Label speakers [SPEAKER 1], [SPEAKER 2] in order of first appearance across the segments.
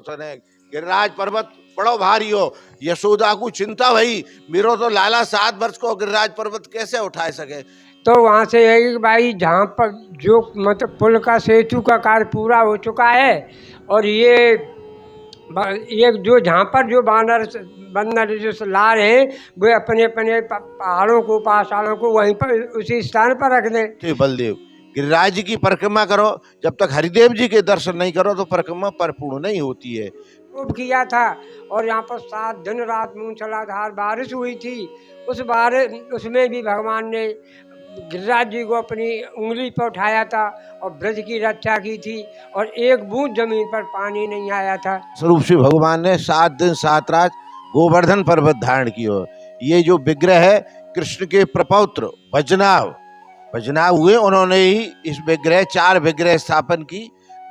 [SPEAKER 1] करसने गिरिराज पर्वत बड़ो भारी हो। यशोदा को चिंता भई मेरो तो लाला 7 वर्ष को गिरिराज पर्वत कैसे उठाए सके।
[SPEAKER 2] तो वहाँ से यही कि भाई जहाँ पर जो मतलब पुल का सेतु का कार्य पूरा हो चुका है और ये जो जहाँ पर जो बंदर जो ला रहे हैं वे अपने अपने पहाड़ों को पाषाणों को वहीं पर उसी स्थान पर रख दें।
[SPEAKER 1] बलदेव गिरिराज जी की परिक्रमा करो, जब तक हरिदेव जी के दर्शन नहीं करो तो परिक्रमा परिपूर्ण नहीं होती है।
[SPEAKER 2] खूब किया था और यहाँ पर 7 दिन रात मूसलाधार बारिश हुई थी। उसमें भी भगवान ने गिरिराज जी को अपनी उंगली पर उठाया था और ब्रज की रक्षा की थी और एक बूंद जमीन पर पानी नहीं आया था।
[SPEAKER 1] स्वरूप श्री भगवान ने 7 दिन 7 रात गोवर्धन पर्वत धारण किया। ये जो विग्रह है कृष्ण के प्रपौत्र भजनाव हुए, उन्होंने ही इस विग्रह 4 विग्रह स्थापन की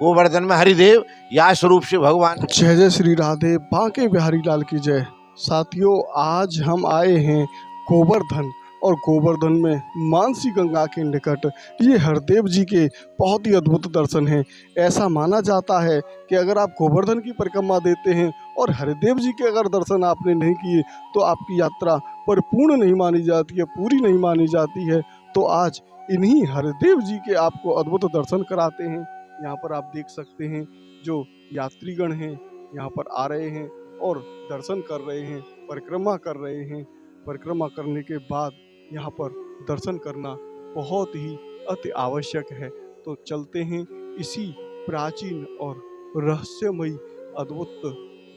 [SPEAKER 1] गोवर्धन में। हरिदेव या स्वरूप श्री भगवान।
[SPEAKER 3] जय जय श्री राधे, बांके बिहारी लाल की जय। साथियों, आज हम आए हैं गोवर्धन और गोवर्धन में मानसी गंगा के निकट ये हरदेव जी के बहुत ही अद्भुत दर्शन हैं। ऐसा माना जाता है कि अगर आप गोवर्धन की परिक्रमा देते हैं और हरदेव जी के अगर दर्शन आपने नहीं किए तो आपकी यात्रा परिपूर्ण नहीं मानी जाती है, पूरी नहीं मानी जाती है। तो आज इन्हीं हरदेव जी के आपको अद्भुत दर्शन कराते हैं। यहाँ पर आप देख सकते हैं जो यात्रीगण हैं यहाँ पर आ रहे हैं और दर्शन कर रहे हैं, परिक्रमा कर रहे हैं। परिक्रमा करने के बाद यहाँ पर दर्शन करना बहुत ही अति आवश्यक है। तो चलते हैं इसी प्राचीन और रहस्यमयी अद्भुत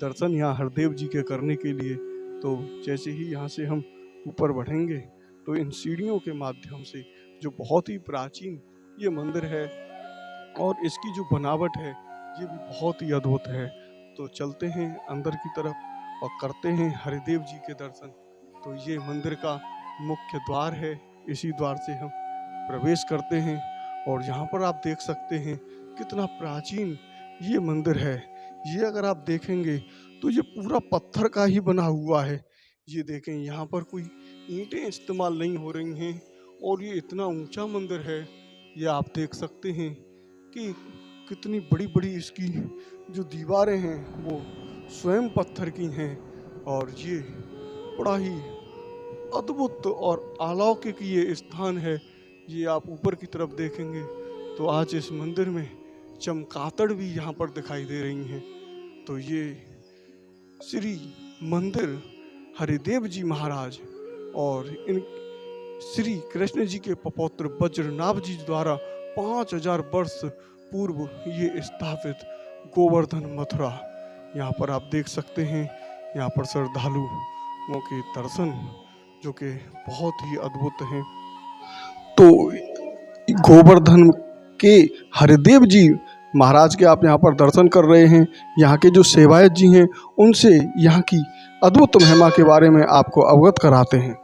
[SPEAKER 3] दर्शन यहाँ हरदेव जी के करने के लिए। तो जैसे ही यहाँ से हम ऊपर बढ़ेंगे तो इन सीढ़ियों के माध्यम से जो बहुत ही प्राचीन ये मंदिर है और इसकी जो बनावट है ये भी बहुत ही अद्भुत है। तो चलते हैं अंदर की तरफ और करते हैं हरिदेव जी के दर्शन। तो ये मंदिर का मुख्य द्वार है, इसी द्वार से हम प्रवेश करते हैं और यहाँ पर आप देख सकते हैं कितना प्राचीन ये मंदिर है। ये अगर आप देखेंगे तो ये पूरा पत्थर का ही बना हुआ है। ये देखें, यहाँ पर कोई ईंटें इस्तेमाल नहीं हो रही हैं और ये इतना ऊंचा मंदिर है। ये आप देख सकते हैं कि कितनी बड़ी बड़ी इसकी जो दीवारें हैं वो स्वयं पत्थर की हैं और ये बड़ा ही अद्भुत और अलौकिक ये स्थान है। ये आप ऊपर की तरफ देखेंगे तो आज इस मंदिर में चमगादड़ भी यहाँ पर दिखाई दे रही हैं। तो ये श्री मंदिर हरिदेव जी महाराज और इन श्री कृष्ण जी के पपौत्र वज्रनाभ जी द्वारा 5000 वर्ष पूर्व ये स्थापित गोवर्धन मथुरा। यहाँ पर आप देख सकते हैं, यहाँ पर श्रद्धालुओं के दर्शन जो कि बहुत ही अद्भुत हैं। तो गोवर्धन के हरिदेव जी महाराज के आप यहाँ पर दर्शन कर रहे हैं। यहाँ के जो सेवायत जी हैं उनसे यहाँ की अद्भुत महिमा के बारे में आपको अवगत कराते हैं।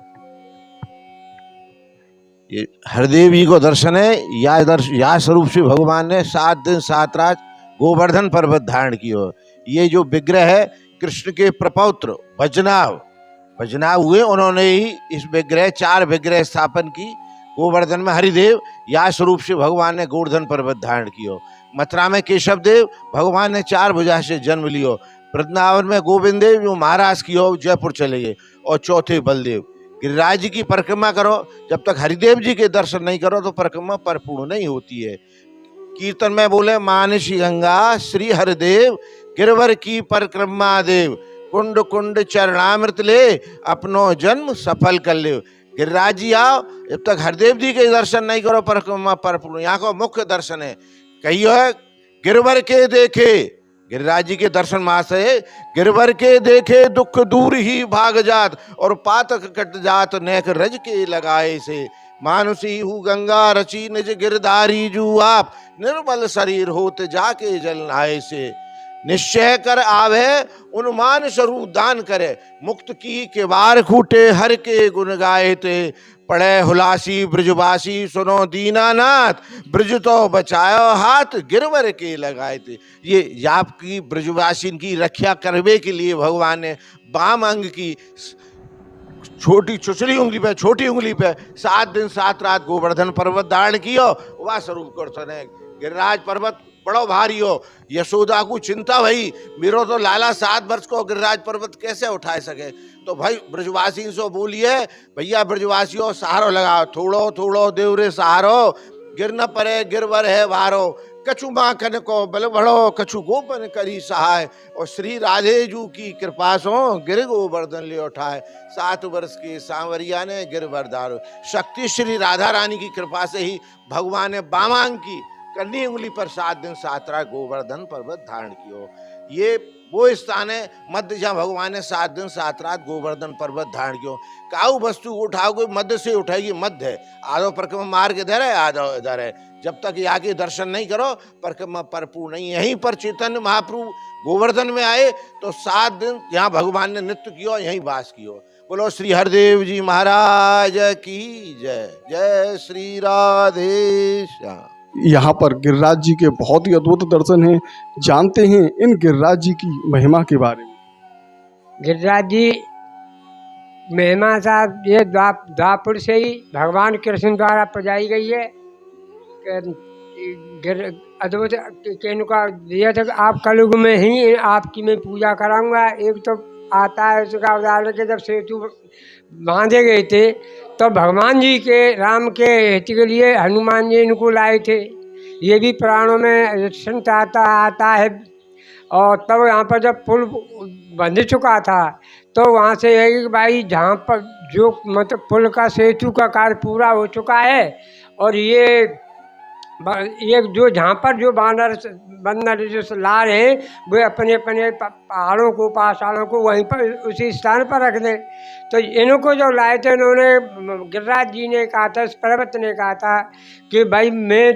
[SPEAKER 1] ये हरदेव जी को दर्शन है या स्वरूप श्री भगवान ने 7 दिन 7 रात गोवर्धन पर्वत धारण किया। ये जो विग्रह है कृष्ण के प्रपौत्र भजनाव हुए, उन्होंने ही इस विग्रह 4 विग्रह स्थापन की गोवर्धन में। हरिदेव या स्वरूप श्री भगवान ने गोवर्धन पर्वत धारण किया। मथुरा में केशव देव भगवान ने 4 भुजा से जन्म लियो। वृंदावन में गोविंद देव जो महाराज की हो जयपुर चले गए। और चौथे बलदेव। गिरिराज जी की परिक्रमा करो, जब तक हरिदेव जी के दर्शन नहीं करो तो परिक्रमा परिपूर्ण नहीं होती है। कीर्तन में बोले मानसी गंगा श्री हरिदेव गिरवर की परिक्रमा देव, कुंड कुंड चरणामृत ले अपनो जन्म सफल कर ले। गिरिराज जी आओ, जब तक हरदेव जी के दर्शन नहीं करो परिक्रमा परिपूर्ण। यहाँ का मुख्य दर्शन है कहियो है गिरवर के देखे, गिरिराज जी के दर्शन महाशय गिरवर के देखे दुख दूर ही भाग जात और पातक कट जात नेक रज के लगाए से। मानुसी हूँ गंगा रची निज गिरधारी जू आप, निर्मल शरीर होत जाके जल नहाए से। निश्चय कर आवे उन्मान स्वरूप दान करे, मुक्त की के बार खूटे हर के गुण गाए थे। पढ़े हुलासी ब्रजवासी सुनो दीनानाथ, ब्रज तो बचायो हाथ गिरवर के लगाए थे। ये आपकी ब्रजवासी की रक्षा करने के लिए भगवान ने बाम अंग की छोटी चुचली उंगली पे, छोटी उंगली पे 7 दिन 7 रात गोवर्धन पर्वत धारण किया। वह स्वरूप कर गिरिराज पर्वत बड़ो भारी हो। यशोदा को चिंता भई, मेरो तो लाला 7 वर्ष को गिरिराज पर्वत कैसे उठाए सके। तो भाई ब्रजवासी से बोलिए, भैया ब्रजवासियों सहारो लगाओ, थोड़ो थोड़ो देवरे सहारो, गिर न परे गिरवर है वारो, कछु माखन को बल बढ़ो, कछु गोपन करी सहाय, और श्री राधे जू की कृपा सो गिर गोवर्धन ले उठाए। 7 वर्ष के सांवरिया ने गिरवर धारो। शक्ति श्री राधा रानी की कृपा से ही भगवान ने बामांग की कन्नी उंगली पर 7 दिन 7 रात गोवर्धन पर्वत धारण कियो। ये वो स्थान है मध्य जहाँ भगवान ने 7 दिन 7 रात गोवर्धन पर्वत धारण कियो। काऊ वस्तु को उठाओगे मध्य से उठाएगी, मध्य है। आधो परिक्रमा मार्ग इधर है, आधो इधर है। जब तक यहाँ के दर्शन नहीं करो परिक्रमा परिपूर्ण नहीं। यहीं पर चैतन्य महाप्रभु गोवर्धन में आए तो 7 दिन यहाँ भगवान ने नृत्य किया, यहीं वास किया। बोलो श्री हरदेव जी महाराज की जय। जय श्री राधे श्याम।
[SPEAKER 3] यहाँ पर गिरिराज जी के बहुत ही अद्भुत दर्शन हैं। जानते हैं इन गिरिराज जी की महिमा के बारे में।
[SPEAKER 2] गिरिराज जी महिमा साहब ये द्वापुर से ही भगवान कृष्ण द्वारा प्रजाई गई है। अद्भुत कहने का दिया था कि आप कलयुग में ही आपकी मैं पूजा कराऊंगा। एक तो आता है उसका उदाहरण के जब सेतु बांधे गए थे तो भगवान जी के राम के हित के लिए हनुमान जी इनको लाए थे। ये भी पुराणों में संत आता है। और तब यहाँ पर जब पुल बंध चुका था तो वहाँ से है कि भाई जहाँ पर जो मतलब पुल का सेतु का कार्य पूरा हो चुका है और ये जो जहाँ पर जो बंदर जो ला रहे हैं वे अपने अपने पहाड़ों को पाषाणों को वहीं पर उसी स्थान पर रख दें। तो इनको जो लाए थे इन्होंने गिरिराज जी ने कहा था, पर्वत ने कहा था कि भाई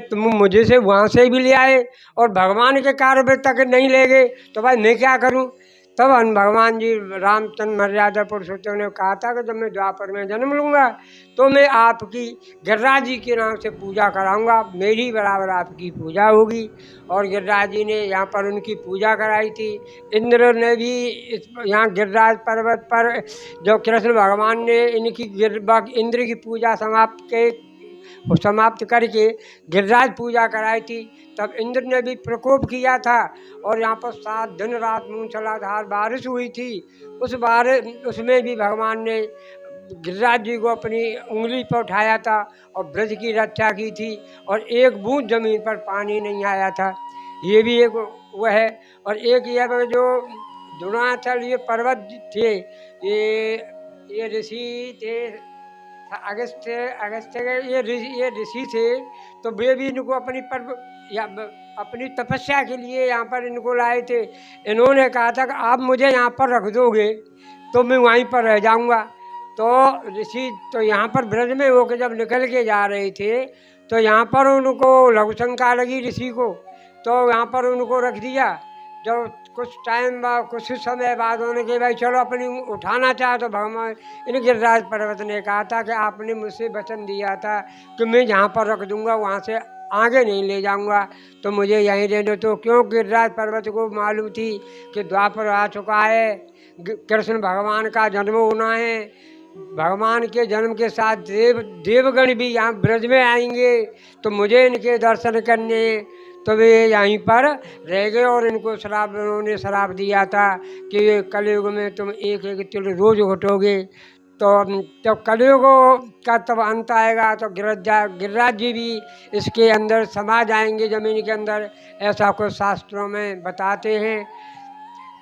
[SPEAKER 2] तुम मुझे से वहाँ से भी ले आए और भगवान के कार्य तक नहीं ले गए तो भाई मैं क्या करूँ। तब भगवान जी रामचंद्र मर्यादा पुरुषोत्तम ने कहा था कि जब मैं द्वापर में जन्म लूँगा तो मैं आपकी गिरिराज जी के नाम से पूजा कराऊंगा, मेरी बराबर आपकी पूजा होगी। और गिरिराज जी ने यहाँ पर उनकी पूजा कराई थी। इंद्र ने भी यहाँ गिरिराज पर्वत पर जो कृष्ण भगवान ने इनकी इंद्र की पूजा समाप्त करके गिरिराज पूजा कराई थी। तब इंद्र ने भी प्रकोप किया था और यहाँ पर 7 दिन रात मूसलाधार बारिश हुई थी। उसमें भी भगवान ने गिरिराज जी को अपनी उंगली पर उठाया था और ब्रज की रक्षा की थी और एक बूंद जमीन पर पानी नहीं आया था। ये भी एक वह है। और एक यह जो द्रोणाचल ये पर्वत थे, ये ऋषि थे अगस्त्य ये ऋषि थे। तो वे भी इनको अपनी तपस्या के लिए यहाँ पर इनको लाए थे। इन्होंने कहा था कि आप मुझे यहाँ पर रख दोगे तो मैं वहीं पर रह जाऊँगा। तो ऋषि तो यहाँ पर ब्रज में होकर जब निकल के जा रहे थे तो यहाँ पर उनको लघु शंका लगी ऋषि को, तो यहाँ पर उनको रख दिया। जब कुछ समय बाद उन्होंने कहा भाई चलो अपनी उठाना चाहे तो भगवान इन गिरिराज पर्वत ने कहा था कि आपने मुझसे वचन दिया था कि मैं जहाँ पर रख दूँगा वहाँ से आगे नहीं ले जाऊँगा, तो मुझे यहीं रहने दो। क्यों गिरिराज पर्वत को मालूम थी कि द्वापर आ चुका है, कृष्ण भगवान का जन्म होना है। भगवान के जन्म के साथ देवगण भी यहाँ ब्रज में आएंगे तो मुझे इनके दर्शन करने। तो वे यहीं पर रह गए और इनको उन्होंने श्राप दिया था कि कलयुग में तुम एक तिल रोज घटोगे। तो जब कलयुग का तब अंत आएगा तो गिरिराज जी भी इसके अंदर समा जाएंगे जमीन के अंदर, ऐसा कुछ शास्त्रों में बताते हैं।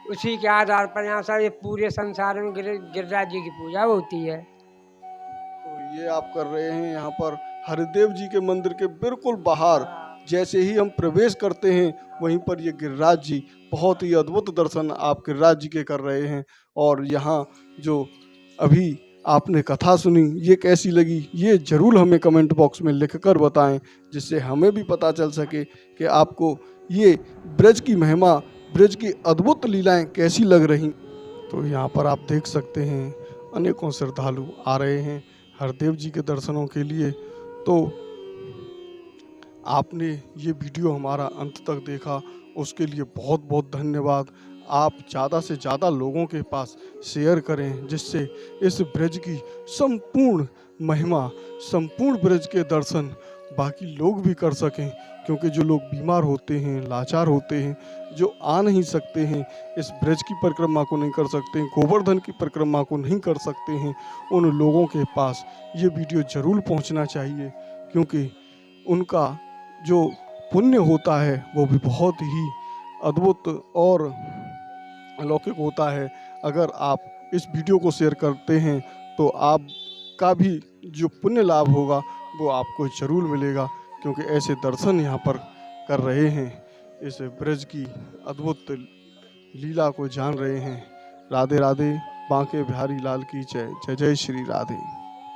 [SPEAKER 2] उसी के आधार पर यहाँ से पूरे संसार में गिरिराज जी की पूजा होती है।
[SPEAKER 3] तो ये आप कर रहे हैं यहाँ पर हरिदेव जी के मंदिर के बिल्कुल बाहर जैसे ही हम प्रवेश करते हैं वहीं पर ये गिरिराज जी बहुत ही अद्भुत दर्शन आप गिरिराज जी के कर रहे हैं। और यहाँ जो अभी आपने कथा सुनी ये कैसी लगी ये ज़रूर हमें कमेंट बॉक्स में लिखकर बताएं, जिससे हमें भी पता चल सके कि आपको ये ब्रज की महिमा ब्रज की अद्भुत लीलाएं कैसी लग रही। तो यहाँ पर आप देख सकते हैं अनेकों श्रद्धालु आ रहे हैं हरदेव जी के दर्शनों के लिए। तो आपने ये वीडियो हमारा अंत तक देखा उसके लिए बहुत बहुत धन्यवाद। आप ज़्यादा से ज़्यादा लोगों के पास शेयर करें जिससे इस ब्रज की संपूर्ण महिमा संपूर्ण ब्रज के दर्शन बाकी लोग भी कर सकें, क्योंकि जो लोग बीमार होते हैं, लाचार होते हैं, जो आ नहीं सकते हैं, इस ब्रज की परिक्रमा को नहीं कर सकते हैं, गोवर्धन की परिक्रमा को नहीं कर सकते हैं, उन लोगों के पास ये वीडियो ज़रूर पहुंचना चाहिए, क्योंकि उनका जो पुण्य होता है वो भी बहुत ही अद्भुत और अलौकिक होता है। अगर आप इस वीडियो को शेयर करते हैं तो आपका भी जो पुण्य लाभ होगा वो आपको ज़रूर मिलेगा, क्योंकि ऐसे दर्शन यहाँ पर कर रहे हैं, इस ब्रज की अद्भुत लीला को जान रहे हैं। राधे राधे। बांके बिहारी लाल की जय। जय जय श्री राधे।